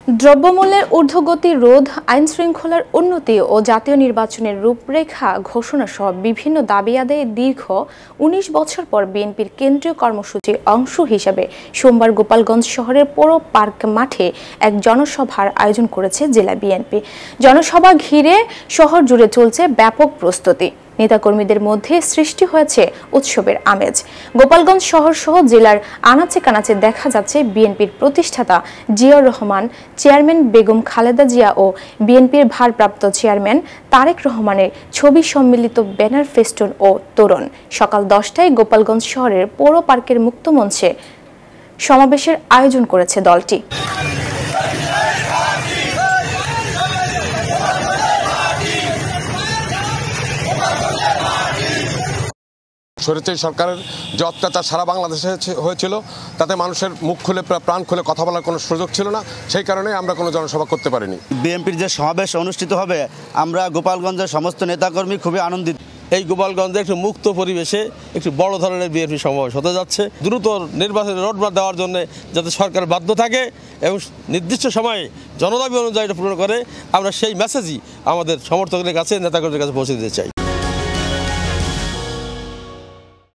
দ্রব্যমূল্যের ঊর্ধ্বগতি রোধ, আইনশৃঙ্খলার উন্নতি ও জাতীয় নির্বাচনের রূপরেখা ঘোষণাসহ বিভিন্ন দাবি আদায়ে দীর্ঘ ১৯ বছর পর বিএনপির কেন্দ্রীয় কর্মসূচির অংশ হিসেবে সোমবার গোপালগঞ্জ শহরের পৌর পার্ক মাঠে এক জনসভার আয়োজন করেছে জেলা বিএনপি। জনসভা ঘিরে শহর জুড়ে চলছে ব্যাপক প্রস্তুতি। নেতাকর্মীদের মধ্যে সৃষ্টি হয়েছে উৎসবের আমেজ। গোপালগঞ্জ শহর সহ জেলার আনাচে কানাচে দেখা যাচ্ছে বিএনপির প্রতিষ্ঠাতা জিয়াউর রহমান, চেয়ারম্যান বেগম খালেদা জিয়া ও বিএনপির ভারপ্রাপ্ত চেয়ারম্যান তারেক রহমানের ছবি সম্মিলিত ব্যানার, ফেস্টুন ও তোরণ। সকাল 10টায় গোপালগঞ্জ শহরের পৌর পার্কের মুক্তমঞ্চে সমাবেশের আয়োজন করেছে দলটি। স্বৈরাচারী সরকারের যে অত্যাচার সারা বাংলাদেশে হয়েছিল, তাতে মানুষের মুখ খুলে প্রাণ খুলে কথা বলার কোনো সুযোগ ছিল না। সেই কারণে আমরা কোনো জনসভা করতে পারিনি। বিএনপির যে সমাবেশ অনুষ্ঠিত হবে, আমরা গোপালগঞ্জের সমস্ত নেতাকর্মী খুবই আনন্দিত। এই গোপালগঞ্জে একটু মুক্ত পরিবেশে একটু বড় ধরনের বিএনপি সমাবেশ হতে যাচ্ছে। দ্রুত নির্বাচনের রোডম্যাপ দেওয়ার জন্য যাতে সরকার বাধ্য থাকে এবং নির্দিষ্ট সময়ে জনদাবি অনুযায়ী পূরণ করে, আমরা সেই মেসেজই আমাদের সমর্থকদের কাছে, নেতাকর্মীদের কাছে পৌঁছে দিতে চাই।